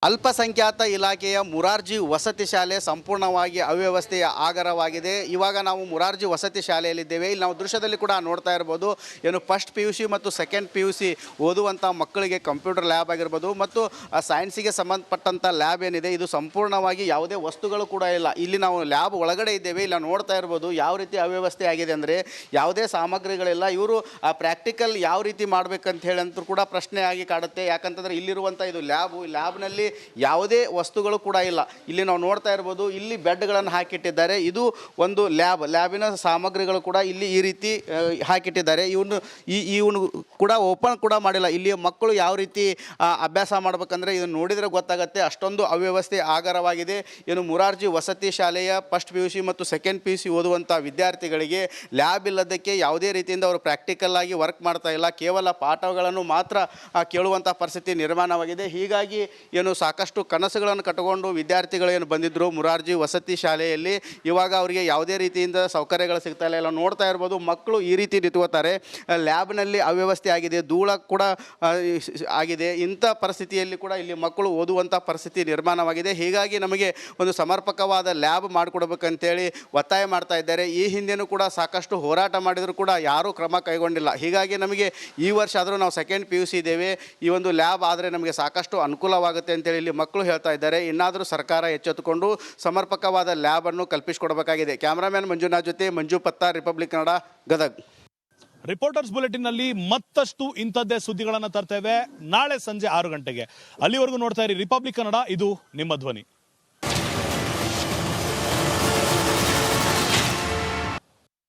ಅಲ್ಪಸಂಖ್ಯಾತ ಇಲಾಖೆಯ ಮುರಾರ್ಜಿ ವಸತಿ ಶಾಲೆ ಸಂಪೂರ್ಣವಾಗಿ ಅವ್ಯವಸ್ಥೆಯ ಆಗರವಾಗಿದೆ. ಇವಾಗ ನಾವು ಮುರಾರ್ಜಿ ವಸತಿ ಶಾಲೆಯಲ್ಲಿದ್ದೇವೆ. ಇಲ್ಲಿ ನಾವು ದೃಶ್ಯದಲ್ಲಿ ಕೂಡ ನೋಡ್ತಾ ಇರ್ಬೋದು, ಏನು ಫಸ್ಟ್ PUC ಮತ್ತು ಸೆಕೆಂಡ್ PUC ಓದುವಂಥ ಮಕ್ಕಳಿಗೆ ಕಂಪ್ಯೂಟರ್ ಲ್ಯಾಬ್ ಆಗಿರ್ಬೋದು ಮತ್ತು ಸೈನ್ಸಿಗೆ ಸಂಬಂಧಪಟ್ಟಂಥ ಲ್ಯಾಬ್ ಏನಿದೆ ಇದು ಸಂಪೂರ್ಣವಾಗಿ ಯಾವುದೇ ವಸ್ತುಗಳು ಕೂಡ ಇಲ್ಲ. ಇಲ್ಲಿ ನಾವು ಲ್ಯಾಬ್ ಒಳಗಡೆ ಇದ್ದೇವೆ. ಇಲ್ಲ ನೋಡ್ತಾ ಇರ್ಬೋದು ಯಾವ ರೀತಿ ಅವ್ಯವಸ್ಥೆ ಆಗಿದೆ ಅಂದರೆ ಯಾವುದೇ ಸಾಮಗ್ರಿಗಳಿಲ್ಲ. ಇವರು ಪ್ರಾಕ್ಟಿಕಲ್ ಯಾವ ರೀತಿ ಮಾಡಬೇಕಂತ ಹೇಳಂತೂ ಕೂಡ ಪ್ರಶ್ನೆ ಆಗಿ ಕಾಡುತ್ತೆ. ಯಾಕಂತಂದರೆ ಇಲ್ಲಿರುವಂಥ ಇದು ಲ್ಯಾಬ್ನಲ್ಲಿ ಯಾವುದೇ ವಸ್ತುಗಳು ಕೂಡ ಇಲ್ಲ. ಇಲ್ಲಿ ನಾವು ನೋಡ್ತಾ ಇರ್ಬೋದು, ಇಲ್ಲಿ ಬೆಡ್ಗಳನ್ನು ಹಾಕಿಟ್ಟಿದ್ದಾರೆ. ಇದು ಒಂದು ಲ್ಯಾಬಿನ ಸಾಮಗ್ರಿಗಳು ಕೂಡ ಇಲ್ಲಿ ಈ ರೀತಿ ಹಾಕಿಟ್ಟಿದ್ದಾರೆ. ಇವನು ಕೂಡ ಓಪನ್ ಕೂಡ ಮಾಡಿಲ್ಲ. ಇಲ್ಲಿ ಮಕ್ಕಳು ಯಾವ ರೀತಿ ಅಭ್ಯಾಸ ಮಾಡ್ಬೇಕಂದ್ರೆ ಇದನ್ನು ನೋಡಿದರೆ ಗೊತ್ತಾಗುತ್ತೆ, ಅಷ್ಟೊಂದು ಅವ್ಯವಸ್ಥೆ ಆಗರವಾಗಿದೆ. ಏನು ಮುರಾರ್ಜಿ ವಸತಿ ಶಾಲೆಯ ಫಸ್ಟ್ PUC ಮತ್ತು ಸೆಕೆಂಡ್ PUC ಓದುವಂಥ ವಿದ್ಯಾರ್ಥಿಗಳಿಗೆ ಲ್ಯಾಬ್ ಇಲ್ಲದಕ್ಕೆ ಯಾವುದೇ ರೀತಿಯಿಂದ ಅವರು ಪ್ರಾಕ್ಟಿಕಲ್ ಆಗಿ ವರ್ಕ್ ಮಾಡ್ತಾ ಇಲ್ಲ. ಕೇವಲ ಪಾಠಗಳನ್ನು ಮಾತ್ರ ಕೇಳುವಂಥ ಪರಿಸ್ಥಿತಿ ನಿರ್ಮಾಣವಾಗಿದೆ. ಹೀಗಾಗಿ ಏನು ಸಾಕಷ್ಟು ಕನಸುಗಳನ್ನು ಕಟ್ಟಿಕೊಂಡು ವಿದ್ಯಾರ್ಥಿಗಳೇನು ಬಂದಿದ್ದರು ಮುರಾರ್ಜಿ ವಸತಿ ಶಾಲೆಯಲ್ಲಿ, ಇವಾಗ ಅವರಿಗೆ ಯಾವುದೇ ರೀತಿಯಿಂದ ಸೌಕರ್ಯಗಳು ಸಿಗ್ತಾ ಇಲ್ಲ. ಎಲ್ಲ ನೋಡ್ತಾ ಇರ್ಬೋದು, ಮಕ್ಕಳು ಈ ರೀತಿ ನಿಂತ್ಕೋತಾರೆ. ಲ್ಯಾಬ್ನಲ್ಲಿ ಅವ್ಯವಸ್ಥೆ ಆಗಿದೆ, ಧೂಳ ಕೂಡ ಆಗಿದೆ. ಇಂಥ ಪರಿಸ್ಥಿತಿಯಲ್ಲಿ ಕೂಡ ಇಲ್ಲಿ ಮಕ್ಕಳು ಓದುವಂಥ ಪರಿಸ್ಥಿತಿ ನಿರ್ಮಾಣವಾಗಿದೆ. ಹೀಗಾಗಿ ನಮಗೆ ಒಂದು ಸಮರ್ಪಕವಾದ ಲ್ಯಾಬ್ ಮಾಡಿಕೊಡ್ಬೇಕಂತೇಳಿ ಒತ್ತಾಯ ಮಾಡ್ತಾ ಇದ್ದಾರೆ. ಈ ಹಿಂದೆನೂ ಕೂಡ ಸಾಕಷ್ಟು ಹೋರಾಟ ಮಾಡಿದರೂ ಕೂಡ ಯಾರೂ ಕ್ರಮ ಕೈಗೊಂಡಿಲ್ಲ. ಹೀಗಾಗಿ ನಮಗೆ ಈ ವರ್ಷ ಆದರೂ ನಾವು ಸೆಕೆಂಡ್ PUC ಇದ್ದೇವೆ, ಈ ಒಂದು ಲ್ಯಾಬ್ ಆದರೆ ನಮಗೆ ಸಾಕಷ್ಟು ಅನುಕೂಲವಾಗುತ್ತೆ ಅಂತೇಳಿ ಇಲ್ಲಿ ಮಕ್ಕಳು ಹೇಳ್ತಾ ಇದ್ದಾರೆ. ಇನ್ನಾದರೂ ಸರ್ಕಾರ ಎಚ್ಚೆತ್ತುಕೊಂಡು ಸಮರ್ಪಕವಾದ ಲ್ಯಾಬನ್ನು ಕಲ್ಪಿಸಿಕೊಡಬೇಕಾಗಿದೆ. ಕ್ಯಾಮ್ರಾಮ್ಯಾನ್ ಮಂಜುನಾಥ್ ಜೊತೆ ಮಂಜು ಪತ್ತಾರ್, ರಿಪಬ್ಲಿಕ್ ಕನ್ನಡ, ಗದಗ್. ರಿಪೋರ್ಟರ್ಸ್ ಬುಲೆಟಿನ್ನಲ್ಲಿ ಮತ್ತಷ್ಟು ಇಂಥದ್ದೇ ಸುದ್ದಿಗಳನ್ನು ತರ್ತೇವೆ ನಾಳೆ ಸಂಜೆ 6 ಗಂಟೆಗೆ. ಅಲ್ಲಿವರೆಗೂ ನೋಡ್ತಾ ಇರಿ ರಿಪಬ್ಲಿಕ್ ಕನ್ನಡ, ಇದು ನಿಮ್ಮ ಧ್ವನಿ.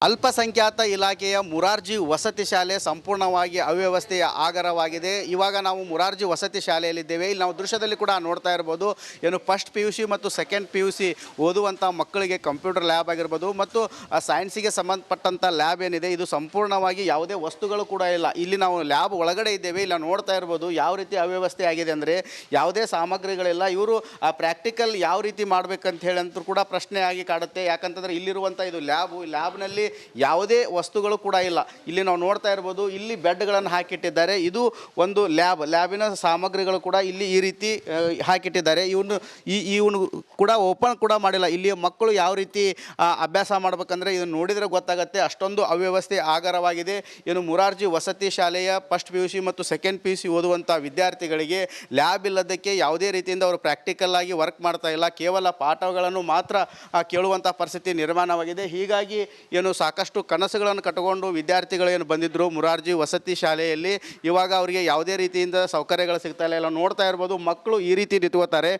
ಅಲ್ಪಸಂಖ್ಯಾತ ಇಲಾಖೆಯ ಮುರಾರ್ಜಿ ವಸತಿ ಶಾಲೆ ಸಂಪೂರ್ಣವಾಗಿ ಅವ್ಯವಸ್ಥೆಯ ಆಗರವಾಗಿದೆ. ಇವಾಗ ನಾವು ಮುರಾರ್ಜಿ ವಸತಿ ಶಾಲೆಯಲ್ಲಿದ್ದೇವೆ. ಇಲ್ಲಿ ನಾವು ದೃಶ್ಯದಲ್ಲಿ ಕೂಡ ನೋಡ್ತಾ ಇರ್ಬೋದು, ಏನು ಫಸ್ಟ್ PUC ಮತ್ತು ಸೆಕೆಂಡ್ PUC ಓದುವಂಥ ಮಕ್ಕಳಿಗೆ ಕಂಪ್ಯೂಟರ್ ಲ್ಯಾಬ್ ಆಗಿರ್ಬೋದು ಮತ್ತು ಸೈನ್ಸಿಗೆ ಸಂಬಂಧಪಟ್ಟಂಥ ಲ್ಯಾಬ್ ಏನಿದೆ ಇದು ಸಂಪೂರ್ಣವಾಗಿ ಯಾವುದೇ ವಸ್ತುಗಳು ಕೂಡ ಇಲ್ಲ. ಇಲ್ಲಿ ನಾವು ಲ್ಯಾಬ್ ಒಳಗಡೆ ಇದ್ದೇವೆ. ಇಲ್ಲ ನೋಡ್ತಾ ಇರ್ಬೋದು ಯಾವ ರೀತಿ ಅವ್ಯವಸ್ಥೆ ಆಗಿದೆ ಅಂದರೆ ಯಾವುದೇ ಸಾಮಗ್ರಿಗಳಿಲ್ಲ. ಇವರು ಪ್ರಾಕ್ಟಿಕಲ್ ಯಾವ ರೀತಿ ಮಾಡಬೇಕಂತ ಹೇಳಂತೂ ಕೂಡ ಪ್ರಶ್ನೆ ಆಗಿ ಕಾಡುತ್ತೆ. ಯಾಕಂತಂದರೆ ಇಲ್ಲಿರುವಂಥ ಇದು ಲ್ಯಾಬ್ನಲ್ಲಿ ಯಾವುದೇ ವಸ್ತುಗಳು ಕೂಡ ಇಲ್ಲ. ಇಲ್ಲಿ ನಾವು ನೋಡ್ತಾ ಇರ್ಬೋದು, ಇಲ್ಲಿ ಬೆಡ್ಗಳನ್ನು ಹಾಕಿಟ್ಟಿದ್ದಾರೆ. ಇದು ಒಂದು ಲ್ಯಾಬಿನ ಸಾಮಗ್ರಿಗಳು ಕೂಡ ಇಲ್ಲಿ ಈ ರೀತಿ ಹಾಕಿಟ್ಟಿದ್ದಾರೆ. ಇವನು ಕೂಡ ಓಪನ್ ಕೂಡ ಮಾಡಿಲ್ಲ. ಇಲ್ಲಿ ಮಕ್ಕಳು ಯಾವ ರೀತಿ ಅಭ್ಯಾಸ ಮಾಡ್ಬೇಕಂದ್ರೆ ಇದನ್ನು ನೋಡಿದರೆ ಗೊತ್ತಾಗುತ್ತೆ, ಅಷ್ಟೊಂದು ಅವ್ಯವಸ್ಥೆ ಆಗರವಾಗಿದೆ. ಏನು ಮುರಾರ್ಜಿ ವಸತಿ ಶಾಲೆಯ ಫಸ್ಟ್ PUC ಮತ್ತು ಸೆಕೆಂಡ್ PUC ಓದುವಂಥ ವಿದ್ಯಾರ್ಥಿಗಳಿಗೆ ಲ್ಯಾಬ್ ಇಲ್ಲದಕ್ಕೆ ಯಾವುದೇ ರೀತಿಯಿಂದ ಅವರು ಪ್ರಾಕ್ಟಿಕಲ್ ಆಗಿ ವರ್ಕ್ ಮಾಡ್ತಾ ಇಲ್ಲ. ಕೇವಲ ಪಾಠಗಳನ್ನು ಮಾತ್ರ ಕೇಳುವಂಥ ಪರಿಸ್ಥಿತಿ ನಿರ್ಮಾಣವಾಗಿದೆ. ಹೀಗಾಗಿ ಏನು ಸಾಕಷ್ಟು ಕನಸುಗಳನ್ನು ಕಟ್ಟಿಕೊಂಡು ವಿದ್ಯಾರ್ಥಿಗಳೇನು ಬಂದಿದ್ದರು ಮುರಾರ್ಜಿ ವಸತಿ ಶಾಲೆಯಲ್ಲಿ, ಇವಾಗ ಅವರಿಗೆ ಯಾವುದೇ ರೀತಿಯಿಂದ ಸೌಕರ್ಯಗಳು ಸಿಗ್ತಾ ಇಲ್ಲ. ಎಲ್ಲ ನೋಡ್ತಾ ಇರ್ಬೋದು, ಮಕ್ಕಳು ಈ ರೀತಿ ನಿಂತ್ಕೋತಾರೆ.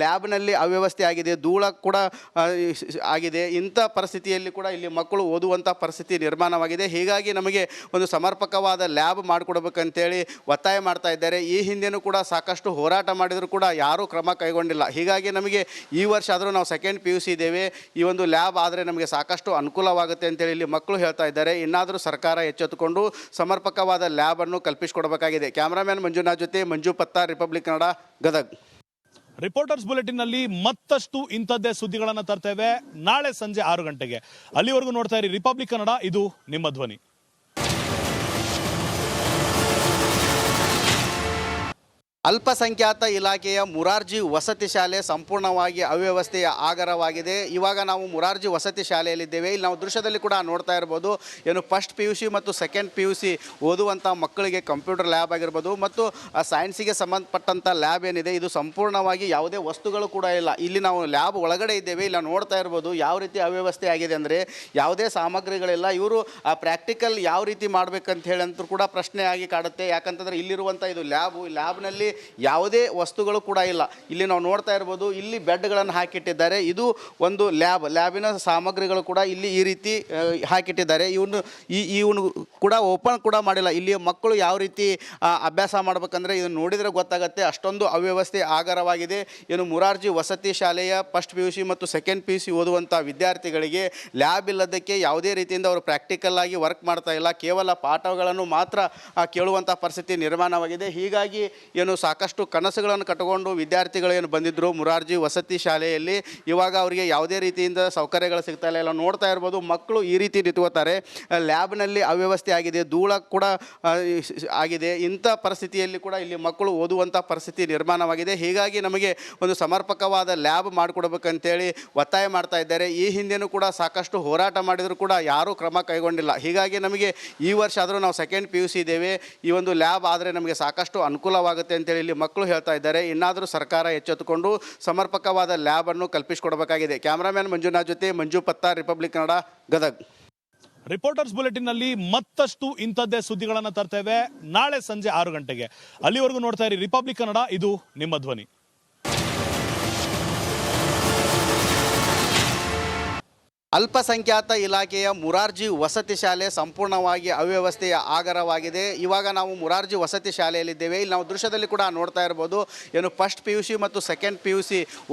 ಲ್ಯಾಬ್ನಲ್ಲಿ ಅವ್ಯವಸ್ಥೆ ಆಗಿದೆ, ಧೂಳ ಕೂಡ ಆಗಿದೆ. ಇಂಥ ಪರಿಸ್ಥಿತಿಯಲ್ಲಿ ಕೂಡ ಇಲ್ಲಿ ಮಕ್ಕಳು ಓದುವಂಥ ಪರಿಸ್ಥಿತಿ ನಿರ್ಮಾಣವಾಗಿದೆ. ಹೀಗಾಗಿ ನಮಗೆ ಒಂದು ಸಮರ್ಪಕವಾದ ಲ್ಯಾಬ್ ಮಾಡಿಕೊಡ್ಬೇಕಂತೇಳಿ ಒತ್ತಾಯ ಮಾಡ್ತಾ ಇದ್ದಾರೆ. ಈ ಹಿಂದೆನೂ ಕೂಡ ಸಾಕಷ್ಟು ಹೋರಾಟ ಮಾಡಿದರೂ ಕೂಡ ಯಾರೂ ಕ್ರಮ ಕೈಗೊಂಡಿಲ್ಲ. ಹೀಗಾಗಿ ನಮಗೆ ಈ ವರ್ಷ ಆದರೂ ನಾವು ಸೆಕೆಂಡ್ PUC ಇದ್ದೇವೆ, ಈ ಒಂದು ಲ್ಯಾಬ್ ಆದರೆ ನಮಗೆ ಸಾಕಷ್ಟು ಅನುಕೂಲವಾಗುತ್ತೆ ಅಂತೇಳಿ ಇಲ್ಲಿ ಮಕ್ಕಳು ಹೇಳ್ತಾ ಇದ್ದಾರೆ. ಇನ್ನಾದರೂ ಸರ್ಕಾರ ಎಚ್ಚೆತ್ತುಕೊಂಡು ಸಮರ್ಪಕವಾದ ಲ್ಯಾಬನ್ನು ಕಲ್ಪಿಸಿಕೊಡಬೇಕಾಗಿದೆ. ಕ್ಯಾಮ್ರಾಮ್ಯಾನ್ ಮಂಜುನಾಥ್ ಜೊತೆ ಮಂಜು ಪತ್ತಾರ್, ರಿಪಬ್ಲಿಕ್ ಕನ್ನಡ, ಗದಗ್. ರಿಪೋರ್ಟರ್ಸ್ ಬುಲೆಟಿನ್ನಲ್ಲಿ ಮತ್ತಷ್ಟು ಇಂಥದ್ದೇ ಸುದ್ದಿಗಳನ್ನು ತರ್ತೇವೆ ನಾಳೆ ಸಂಜೆ 6 ಗಂಟೆಗೆ. ಅಲ್ಲಿವರೆಗೂ ನೋಡ್ತಾ ಇರಿ ರಿಪಬ್ಲಿಕ್ ಕನ್ನಡ, ಇದು ನಿಮ್ಮ ಧ್ವನಿ. ಅಲ್ಪಸಂಖ್ಯಾತ ಇಲಾಖೆಯ ಮುರಾರ್ಜಿ ವಸತಿ ಶಾಲೆ ಸಂಪೂರ್ಣವಾಗಿ ಅವ್ಯವಸ್ಥೆಯ ಆಗರವಾಗಿದೆ. ಇವಾಗ ನಾವು ಮುರಾರ್ಜಿ ವಸತಿ ಶಾಲೆಯಲ್ಲಿದ್ದೇವೆ. ಇಲ್ಲಿ ನಾವು ದೃಶ್ಯದಲ್ಲಿ ಕೂಡ ನೋಡ್ತಾ ಇರ್ಬೋದು, ಏನು ಫಸ್ಟ್ PUC ಮತ್ತು ಸೆಕೆಂಡ್ PUC ಓದುವಂಥ ಮಕ್ಕಳಿಗೆ ಕಂಪ್ಯೂಟರ್ ಲ್ಯಾಬ್ ಆಗಿರ್ಬೋದು ಮತ್ತು ಸೈನ್ಸಿಗೆ ಸಂಬಂಧಪಟ್ಟಂಥ ಲ್ಯಾಬ್ ಏನಿದೆ ಇದು ಸಂಪೂರ್ಣವಾಗಿ ಯಾವುದೇ ವಸ್ತುಗಳು ಕೂಡ ಇಲ್ಲ. ಇಲ್ಲಿ ನಾವು ಲ್ಯಾಬ್ ಒಳಗಡೆ ಇದ್ದೇವೆ. ಇಲ್ಲ ನೋಡ್ತಾ ಇರ್ಬೋದು ಯಾವ ರೀತಿ ಅವ್ಯವಸ್ಥೆ ಆಗಿದೆ ಅಂದರೆ ಯಾವುದೇ ಸಾಮಗ್ರಿಗಳಿಲ್ಲ. ಇವರು ಪ್ರಾಕ್ಟಿಕಲ್ ಯಾವ ರೀತಿ ಮಾಡಬೇಕಂತ ಹೇಳಂತೂ ಕೂಡ ಪ್ರಶ್ನೆ ಆಗಿ ಕಾಡುತ್ತೆ. ಯಾಕಂತಂದರೆ ಇಲ್ಲಿರುವಂಥ ಇದು ಲ್ಯಾಬ್ನಲ್ಲಿ ಯಾವುದೇ ವಸ್ತುಗಳು ಕೂಡ ಇಲ್ಲ. ಇಲ್ಲಿ ನಾವು ನೋಡ್ತಾ ಇರ್ಬೋದು, ಇಲ್ಲಿ ಬೆಡ್ಗಳನ್ನು ಹಾಕಿಟ್ಟಿದ್ದಾರೆ. ಇದು ಒಂದು ಲ್ಯಾಬಿನ ಸಾಮಗ್ರಿಗಳು ಕೂಡ ಇಲ್ಲಿ ಈ ರೀತಿ ಹಾಕಿಟ್ಟಿದ್ದಾರೆ. ಇವನು ಕೂಡ ಓಪನ್ ಕೂಡ ಮಾಡಿಲ್ಲ. ಇಲ್ಲಿ ಮಕ್ಕಳು ಯಾವ ರೀತಿ ಅಭ್ಯಾಸ ಮಾಡ್ಬೇಕಂದ್ರೆ ಇದನ್ನು ನೋಡಿದರೆ ಗೊತ್ತಾಗುತ್ತೆ, ಅಷ್ಟೊಂದು ಅವ್ಯವಸ್ಥೆ ಆಗರವಾಗಿದೆ. ಏನು ಮುರಾರ್ಜಿ ವಸತಿ ಶಾಲೆಯ ಫಸ್ಟ್ PUC ಮತ್ತು ಸೆಕೆಂಡ್ PUC ಓದುವಂಥ ವಿದ್ಯಾರ್ಥಿಗಳಿಗೆ ಲ್ಯಾಬ್ ಇಲ್ಲದಕ್ಕೆ ಯಾವುದೇ ರೀತಿಯಿಂದ ಅವರು ಪ್ರಾಕ್ಟಿಕಲ್ ಆಗಿ ವರ್ಕ್ ಮಾಡ್ತಾ ಇಲ್ಲ. ಕೇವಲ ಪಾಠಗಳನ್ನು ಮಾತ್ರ ಕೇಳುವಂಥ ಪರಿಸ್ಥಿತಿ ನಿರ್ಮಾಣವಾಗಿದೆ. ಹೀಗಾಗಿ ಏನು ಸಾಕಷ್ಟು ಕನಸುಗಳನ್ನು ಕಟ್ಟಿಕೊಂಡು ವಿದ್ಯಾರ್ಥಿಗಳು ಏನು ಬಂದಿದ್ದರು ಮುರಾರ್ಜಿ ವಸತಿ ಶಾಲೆಯಲ್ಲಿ, ಇವಾಗ ಅವರಿಗೆ ಯಾವುದೇ ರೀತಿಯಿಂದ ಸೌಕರ್ಯಗಳು ಸಿಗ್ತಾ ಇಲ್ಲ. ಎಲ್ಲ ನೋಡ್ತಾ ಇರ್ಬೋದು, ಮಕ್ಕಳು ಈ ರೀತಿ ನಿಂತ್ಕೋತಾರೆ. ಲ್ಯಾಬ್ನಲ್ಲಿ ಅವ್ಯವಸ್ಥೆ ಆಗಿದೆ, ಧೂಳ ಕೂಡ ಆಗಿದೆ. ಇಂಥ ಪರಿಸ್ಥಿತಿಯಲ್ಲಿ ಕೂಡ ಇಲ್ಲಿ ಮಕ್ಕಳು ಓದುವಂಥ ಪರಿಸ್ಥಿತಿ ನಿರ್ಮಾಣವಾಗಿದೆ. ಹೀಗಾಗಿ ನಮಗೆ ಒಂದು ಸಮರ್ಪಕವಾದ ಲ್ಯಾಬ್ ಮಾಡಿಕೊಡ್ಬೇಕಂತೇಳಿ ಒತ್ತಾಯ ಮಾಡ್ತಾ ಇದ್ದಾರೆ. ಈ ಹಿಂದೆನೂ ಕೂಡ ಸಾಕಷ್ಟು ಹೋರಾಟ ಮಾಡಿದರೂ ಕೂಡ ಯಾರೂ ಕ್ರಮ ಕೈಗೊಂಡಿಲ್ಲ. ಹೀಗಾಗಿ ನಮಗೆ ಈ ವರ್ಷ ಆದರೂ ನಾವು ಸೆಕೆಂಡ್ PUC ಇದ್ದೇವೆ, ಈ ಒಂದು ಲ್ಯಾಬ್ ಆದರೆ ನಮಗೆ ಸಾಕಷ್ಟು ಅನುಕೂಲವಾಗುತ್ತೆ ಅಂತೇಳಿ ಇಲ್ಲಿ ಮಕ್ಕಳು ಹೇಳ್ತಾ ಇದ್ದಾರೆ. ಇನ್ನಾದರೂ ಸರ್ಕಾರ ಎಚ್ಚೆತ್ತುಕೊಂಡು ಸಮರ್ಪಕವಾದ ಲ್ಯಾಬನ್ನು ಕಲ್ಪಿಸಿಕೊಡಬೇಕಾಗಿದೆ. ಕ್ಯಾಮ್ರಾಮ್ಯಾನ್ ಮಂಜುನಾಥ್ ಜೊತೆ Manju Pattar, republic Kannada, Gadag. Reporters bulletin ನಲ್ಲಿ ಮತ್ತಷ್ಟು ಇಂಥದ್ದೇ ಸುದ್ದಿಗಳನ್ನ ತರ್ತೇವೆ ನಾಳೆ ಸಂಜೆ 6 ಗಂಟೆಗೆ. ಅಲ್ಲಿವರೆಗೂ ನೋಡ್ತಾ ಇರಿ ರಿಪಬ್ಲಿಕ್ ಕನ್ನಡ, ಇದು ನಿಮ್ಮ ಧ್ವನಿ. ಅಲ್ಪಸಂಖ್ಯಾತ ಇಲಾಖೆಯ ಮುರಾರ್ಜಿ ವಸತಿ ಶಾಲೆ ಸಂಪೂರ್ಣವಾಗಿ ಅವ್ಯವಸ್ಥೆಯ ಆಗರವಾಗಿದೆ. ಇವಾಗ ನಾವು ಮುರಾರ್ಜಿ ವಸತಿ ಶಾಲೆಯಲ್ಲಿದ್ದೇವೆ. ಇಲ್ಲಿ ನಾವು ದೃಶ್ಯದಲ್ಲಿ ಕೂಡ ನೋಡ್ತಾ ಇರ್ಬೋದು, ಏನು ಫಸ್ಟ್ PUC ಮತ್ತು ಸೆಕೆಂಡ್ PUC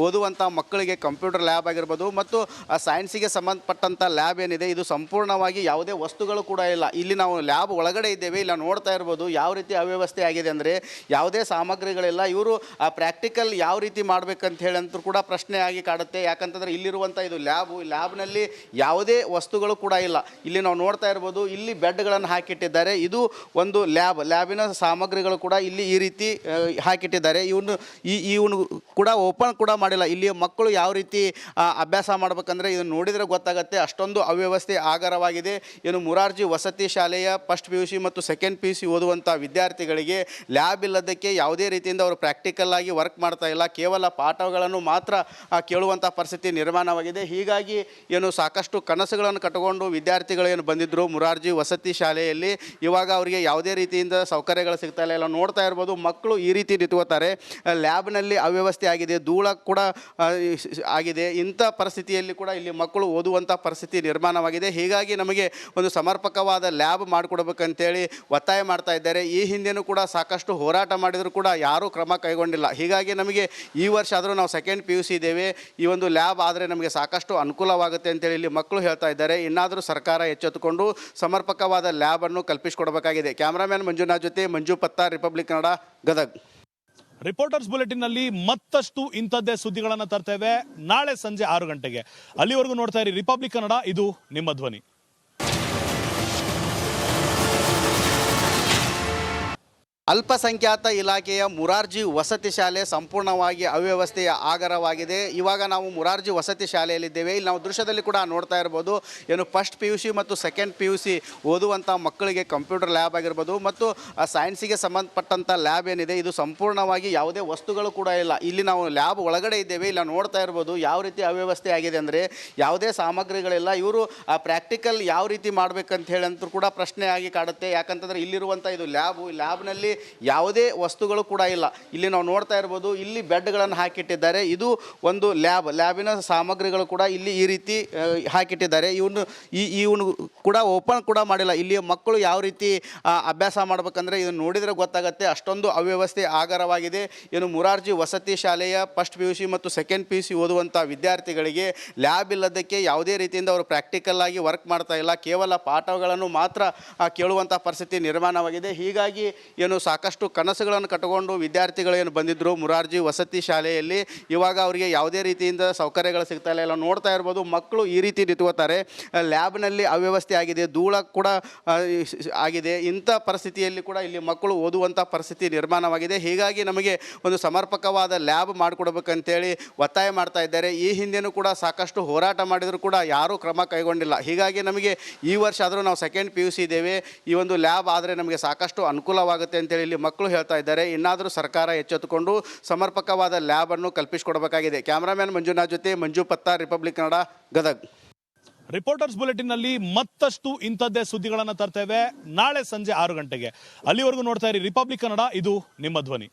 ಓದುವಂಥ ಮಕ್ಕಳಿಗೆ ಕಂಪ್ಯೂಟರ್ ಲ್ಯಾಬ್ ಆಗಿರ್ಬೋದು ಮತ್ತು ಸೈನ್ಸಿಗೆ ಸಂಬಂಧಪಟ್ಟಂಥ ಲ್ಯಾಬ್ ಏನಿದೆ, ಇದು ಸಂಪೂರ್ಣವಾಗಿ ಯಾವುದೇ ವಸ್ತುಗಳು ಕೂಡ ಇಲ್ಲ. ಇಲ್ಲಿ ನಾವು ಲ್ಯಾಬ್ ಒಳಗಡೆ ಇದ್ದೇವೆ, ಇಲ್ಲ ನೋಡ್ತಾ ಇರ್ಬೋದು ಯಾವ ರೀತಿ ಅವ್ಯವಸ್ಥೆ ಆಗಿದೆ ಅಂದರೆ ಯಾವುದೇ ಸಾಮಗ್ರಿಗಳಿಲ್ಲ. ಇವರು ಆ ಪ್ರಾಕ್ಟಿಕಲ್ ಯಾವ ರೀತಿ ಮಾಡಬೇಕಂತ ಹೇಳಂತೂ ಕೂಡ ಪ್ರಶ್ನೆ ಆಗಿ ಕಾಡುತ್ತೆ. ಯಾಕಂತಂದರೆ ಇಲ್ಲಿರುವಂಥ ಇದು ಲ್ಯಾಬ್ನಲ್ಲಿ ಯಾವುದೇ ವಸ್ತುಗಳು ಕೂಡ ಇಲ್ಲ. ಇಲ್ಲಿ ನಾವು ನೋಡ್ತಾ ಇರ್ಬೋದು, ಇಲ್ಲಿ ಬೆಡ್ಗಳನ್ನು ಹಾಕಿಟ್ಟಿದ್ದಾರೆ. ಇದು ಒಂದು ಲ್ಯಾಬಿನ ಸಾಮಗ್ರಿಗಳು ಕೂಡ ಇಲ್ಲಿ ಈ ರೀತಿ ಹಾಕಿಟ್ಟಿದ್ದಾರೆ. ಇವನು ಕೂಡ ಓಪನ್ ಕೂಡ ಮಾಡಿಲ್ಲ. ಇಲ್ಲಿ ಮಕ್ಕಳು ಯಾವ ರೀತಿ ಅಭ್ಯಾಸ ಮಾಡ್ಬೇಕಂದ್ರೆ ಇದನ್ನು ನೋಡಿದರೆ ಗೊತ್ತಾಗುತ್ತೆ, ಅಷ್ಟೊಂದು ಅವ್ಯವಸ್ಥೆ ಆಗರವಾಗಿದೆ. ಏನು ಮುರಾರ್ಜಿ ವಸತಿ ಶಾಲೆಯ ಫಸ್ಟ್ PUC ಮತ್ತು ಸೆಕೆಂಡ್ PUC ಓದುವಂಥ ವಿದ್ಯಾರ್ಥಿಗಳಿಗೆ ಲ್ಯಾಬ್ ಇಲ್ಲದಕ್ಕೆ ಯಾವುದೇ ರೀತಿಯಿಂದ ಅವರು ಪ್ರಾಕ್ಟಿಕಲ್ ಆಗಿ ವರ್ಕ್ ಮಾಡ್ತಾ ಇಲ್ಲ, ಕೇವಲ ಪಾಠಗಳನ್ನು ಮಾತ್ರ ಕೇಳುವಂಥ ಪರಿಸ್ಥಿತಿ ನಿರ್ಮಾಣವಾಗಿದೆ. ಹೀಗಾಗಿ ಏನು ಸಾಕಷ್ಟು ಕನಸುಗಳನ್ನು ಕಟ್ಟಿಕೊಂಡು ವಿದ್ಯಾರ್ಥಿಗಳು ಏನು ಬಂದಿದ್ದರು ಮುರಾರ್ಜಿ ವಸತಿ ಶಾಲೆಯಲ್ಲಿ, ಇವಾಗ ಅವರಿಗೆ ಯಾವುದೇ ರೀತಿಯಿಂದ ಸೌಕರ್ಯಗಳು ಸಿಗ್ತಾ ಇಲ್ಲ. ಎಲ್ಲ ನೋಡ್ತಾ ಇರ್ಬೋದು, ಮಕ್ಕಳು ಈ ರೀತಿ ನಿಂತ್ಕೋತಾರೆ. ಲ್ಯಾಬ್ನಲ್ಲಿ ಅವ್ಯವಸ್ಥೆ ಆಗಿದೆ, ಧೂಳ ಕೂಡ ಆಗಿದೆ. ಇಂಥ ಪರಿಸ್ಥಿತಿಯಲ್ಲಿ ಕೂಡ ಇಲ್ಲಿ ಮಕ್ಕಳು ಓದುವಂಥ ಪರಿಸ್ಥಿತಿ ನಿರ್ಮಾಣವಾಗಿದೆ. ಹೀಗಾಗಿ ನಮಗೆ ಒಂದು ಸಮರ್ಪಕವಾದ ಲ್ಯಾಬ್ ಮಾಡಿಕೊಡ್ಬೇಕಂತೇಳಿ ಒತ್ತಾಯ ಮಾಡ್ತಾ ಇದ್ದಾರೆ. ಈ ಹಿಂದೆನೂ ಕೂಡ ಸಾಕಷ್ಟು ಹೋರಾಟ ಮಾಡಿದರೂ ಕೂಡ ಯಾರೂ ಕ್ರಮ ಕೈಗೊಂಡಿಲ್ಲ. ಹೀಗಾಗಿ ನಮಗೆ ಈ ವರ್ಷ ಆದರೂ ನಾವು ಸೆಕೆಂಡ್ PUC ಇದ್ದೇವೆ, ಈ ಒಂದು ಲ್ಯಾಬ್ ಆದರೆ ನಮಗೆ ಸಾಕಷ್ಟು ಅನುಕೂಲವಾಗುತ್ತೆ ಅಂತೇಳಿ ಇಲ್ಲಿ ಮಕ್ಕಳು ಹೇಳ್ತಾ ಇದ್ದಾರೆ. ಇನ್ನಾದರೂ ಸರ್ಕಾರ ಎಚ್ಚೆತ್ತುಕೊಂಡು ಸಮರ್ಪಕವಾದ ಲ್ಯಾಬನ್ನು ಕಲ್ಪಿಸಿಕೊಡಬೇಕಾಗಿದೆ. ಕ್ಯಾಮ್ರಾಮ್ಯಾನ್ ಮಂಜುನಾಥ್ ಜೊತೆ Manju Pattar, republic Kannada, Gadag. Reporters bulletin ನಲ್ಲಿ ಮತ್ತಷ್ಟು ಇಂಥದ್ದೇ ಸುದ್ದಿಗಳನ್ನ ತರ್ತೇವೆ ನಾಳೆ ಸಂಜೆ 6 ಗಂಟೆಗೆ. ಅಲ್ಲಿವರೆಗೂ ನೋಡ್ತಾ ಇರಿ ರಿಪಬ್ಲಿಕ್ ಕನ್ನಡ, ಇದು ನಿಮ್ಮ ಧ್ವನಿ. ಅಲ್ಪಸಂಖ್ಯಾತ ಇಲಾಖೆಯ ಮುರಾರ್ಜಿ ವಸತಿ ಶಾಲೆ ಸಂಪೂರ್ಣವಾಗಿ ಅವ್ಯವಸ್ಥೆಯ ಆಗರವಾಗಿದೆ. ಇವಾಗ ನಾವು ಮುರಾರ್ಜಿ ವಸತಿ ಶಾಲೆಯಲ್ಲಿದ್ದೇವೆ. ಇಲ್ಲಿ ನಾವು ದೃಶ್ಯದಲ್ಲಿ ಕೂಡ ನೋಡ್ತಾ ಇರ್ಬೋದು, ಏನು ಫಸ್ಟ್ PUC ಮತ್ತು ಸೆಕೆಂಡ್ PUC ಓದುವಂಥ ಮಕ್ಕಳಿಗೆ ಕಂಪ್ಯೂಟರ್ ಲ್ಯಾಬ್ ಆಗಿರ್ಬೋದು ಮತ್ತು ಸೈನ್ಸಿಗೆ ಸಂಬಂಧಪಟ್ಟಂಥ ಲ್ಯಾಬ್ ಏನಿದೆ, ಇದು ಸಂಪೂರ್ಣವಾಗಿ ಯಾವುದೇ ವಸ್ತುಗಳು ಕೂಡ ಇಲ್ಲ. ಇಲ್ಲಿ ನಾವು ಲ್ಯಾಬ್ ಒಳಗಡೆ ಇದ್ದೇವೆ, ಇಲ್ಲ ನೋಡ್ತಾ ಇರ್ಬೋದು ಯಾವ ರೀತಿ ಅವ್ಯವಸ್ಥೆ ಆಗಿದೆ ಅಂದರೆ ಯಾವುದೇ ಸಾಮಗ್ರಿಗಳಿಲ್ಲ. ಇವರು ಆ ಪ್ರಾಕ್ಟಿಕಲ್ ಯಾವ ರೀತಿ ಮಾಡಬೇಕಂತ ಹೇಳಂತೂ ಕೂಡ ಪ್ರಶ್ನೆ ಆಗಿ ಕಾಡುತ್ತೆ. ಯಾಕಂತಂದರೆ ಇಲ್ಲಿರುವಂಥ ಇದು ಲ್ಯಾಬ್ನಲ್ಲಿ ಯಾವುದೇ ವಸ್ತುಗಳು ಕೂಡ ಇಲ್ಲ. ಇಲ್ಲಿ ನಾವು ನೋಡ್ತಾ ಇರ್ಬೋದು, ಇಲ್ಲಿ ಬೆಡ್ಗಳನ್ನು ಹಾಕಿಟ್ಟಿದ್ದಾರೆ. ಇದು ಒಂದು ಲ್ಯಾಬಿನ ಸಾಮಗ್ರಿಗಳು ಕೂಡ ಇಲ್ಲಿ ಈ ರೀತಿ ಹಾಕಿಟ್ಟಿದ್ದಾರೆ. ಇವನು ಕೂಡ ಓಪನ್ ಕೂಡ ಮಾಡಿಲ್ಲ. ಇಲ್ಲಿ ಮಕ್ಕಳು ಯಾವ ರೀತಿ ಅಭ್ಯಾಸ ಮಾಡ್ಬೇಕಂದ್ರೆ ಇದನ್ನು ನೋಡಿದರೆ ಗೊತ್ತಾಗುತ್ತೆ, ಅಷ್ಟೊಂದು ಅವ್ಯವಸ್ಥೆ ಆಗರವಾಗಿದೆ. ಏನು ಮುರಾರ್ಜಿ ವಸತಿ ಶಾಲೆಯ ಫಸ್ಟ್ PUC ಮತ್ತು ಸೆಕೆಂಡ್ PUC ಓದುವಂಥ ವಿದ್ಯಾರ್ಥಿಗಳಿಗೆ ಲ್ಯಾಬ್ ಇಲ್ಲದಕ್ಕೆ ಯಾವುದೇ ರೀತಿಯಿಂದ ಅವರು ಪ್ರಾಕ್ಟಿಕಲ್ ಆಗಿ ವರ್ಕ್ ಮಾಡ್ತಾ ಇಲ್ಲ, ಕೇವಲ ಪಾಠಗಳನ್ನು ಮಾತ್ರ ಕೇಳುವಂಥ ಪರಿಸ್ಥಿತಿ ನಿರ್ಮಾಣವಾಗಿದೆ. ಹೀಗಾಗಿ ಏನು ಸಾಕಷ್ಟು ಕನಸುಗಳನ್ನು ಕಟ್ಟಿಕೊಂಡು ವಿದ್ಯಾರ್ಥಿಗಳು ಏನು ಬಂದಿದ್ದರು ಮುರಾರ್ಜಿ ವಸತಿ ಶಾಲೆಯಲ್ಲಿ, ಇವಾಗ ಅವರಿಗೆ ಯಾವುದೇ ರೀತಿಯಿಂದ ಸೌಕರ್ಯಗಳು ಸಿಗ್ತಾ ಇಲ್ಲ. ಎಲ್ಲ ನೋಡ್ತಾ ಇರ್ಬೋದು, ಮಕ್ಕಳು ಈ ರೀತಿ ನಿಂತ್ಕೋತಾರೆ. ಲ್ಯಾಬ್ನಲ್ಲಿ ಅವ್ಯವಸ್ಥೆ ಆಗಿದೆ, ಧೂಳ ಕೂಡ ಆಗಿದೆ. ಇಂಥ ಪರಿಸ್ಥಿತಿಯಲ್ಲಿ ಕೂಡ ಇಲ್ಲಿ ಮಕ್ಕಳು ಓದುವಂಥ ಪರಿಸ್ಥಿತಿ ನಿರ್ಮಾಣವಾಗಿದೆ. ಹೀಗಾಗಿ ನಮಗೆ ಒಂದು ಸಮರ್ಪಕವಾದ ಲ್ಯಾಬ್ ಮಾಡಿಕೊಡ್ಬೇಕಂತೇಳಿ ಒತ್ತಾಯ ಮಾಡ್ತಾ ಇದ್ದಾರೆ. ಈ ಹಿಂದೆನೂ ಕೂಡ ಸಾಕಷ್ಟು ಹೋರಾಟ ಮಾಡಿದರೂ ಕೂಡ ಯಾರೂ ಕ್ರಮ ಕೈಗೊಂಡಿಲ್ಲ. ಹೀಗಾಗಿ ನಮಗೆ ಈ ವರ್ಷ ಆದರೂ ನಾವು ಸೆಕೆಂಡ್ PUC ಇದ್ದೇವೆ, ಈ ಒಂದು ಲ್ಯಾಬ್ ಆದರೆ ನಮಗೆ ಸಾಕಷ್ಟು ಅನುಕೂಲವಾಗುತ್ತೆ ಅಂತೇಳಿ ಇಲ್ಲಿ ಮಕ್ಕಳು ಹೇಳ್ತಾ ಇದ್ದಾರೆ. ಇನ್ನಾದರೂ ಸರ್ಕಾರ ಎಚ್ಚೆತ್ತುಕೊಂಡು ಸಮರ್ಪಕವಾದ ಲ್ಯಾಬನ್ನು ಕಲ್ಪಿಸಿಕೊಡಬೇಕಾಗಿದೆ. ಕ್ಯಾಮ್ರಾಮ್ಯಾನ್ ಮಂಜುನಾಥ್ ಜೊತೆ Manju Pattar, republic Kannada, Gadag. Reporters bulletin ನಲ್ಲಿ ಮತ್ತಷ್ಟು ಇಂಥದ್ದೇ ಸುದ್ದಿಗಳನ್ನ ತರ್ತೇವೆ ನಾಳೆ ಸಂಜೆ 6 ಗಂಟೆಗೆ. ಅಲ್ಲಿವರೆಗೂ ನೋಡ್ತಾ ಇರಿ ರಿಪಬ್ಲಿಕ್ ಕನ್ನಡ, ಇದು ನಿಮ್ಮ ಧ್ವನಿ.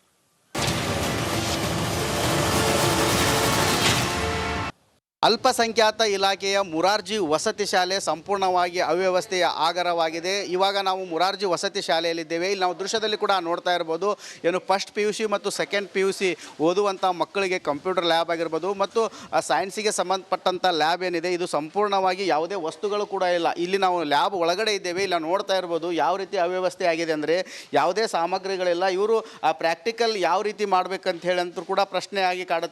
ಅಲ್ಪಸಂಖ್ಯಾತ ಇಲಾಖೆಯ ಮುರಾರ್ಜಿ ವಸತಿ ಶಾಲೆ ಸಂಪೂರ್ಣವಾಗಿ ಅವ್ಯವಸ್ಥೆಯ ಆಗರವಾಗಿದೆ. ಇವಾಗ ನಾವು ಮುರಾರ್ಜಿ ವಸತಿ ಶಾಲೆಯಲ್ಲಿದ್ದೇವೆ. ಇಲ್ಲಿ ನಾವು ದೃಶ್ಯದಲ್ಲಿ ಕೂಡ ನೋಡ್ತಾ ಇರ್ಬೋದು, ಏನು ಫಸ್ಟ್ PUC ಮತ್ತು ಸೆಕೆಂಡ್ PUC ಓದುವಂಥ ಮಕ್ಕಳಿಗೆ ಕಂಪ್ಯೂಟರ್ ಲ್ಯಾಬ್ ಆಗಿರ್ಬೋದು ಮತ್ತು ಸೈನ್ಸಿಗೆ ಸಂಬಂಧಪಟ್ಟಂಥ ಲ್ಯಾಬ್ ಏನಿದೆ ಇದು ಸಂಪೂರ್ಣವಾಗಿ ಯಾವುದೇ ವಸ್ತುಗಳು ಕೂಡ ಇಲ್ಲ. ಇಲ್ಲಿ ನಾವು ಲ್ಯಾಬ್ ಒಳಗಡೆ ಇದ್ದೇವೆ. ಇಲ್ಲ ನೋಡ್ತಾ ಇರ್ಬೋದು ಯಾವ ರೀತಿ ಅವ್ಯವಸ್ಥೆ ಆಗಿದೆ ಅಂದರೆ ಯಾವುದೇ ಸಾಮಗ್ರಿಗಳಿಲ್ಲ. ಇವರು ಆ ಪ್ರಾಕ್ಟಿಕಲ್ ಯಾವ ರೀತಿ ಮಾಡಬೇಕಂತ ಹೇಳಂತೂ ಕೂಡ ಪ್ರಶ್ನೆ ಆಗಿ ಕಾಡುತ್ತೆ.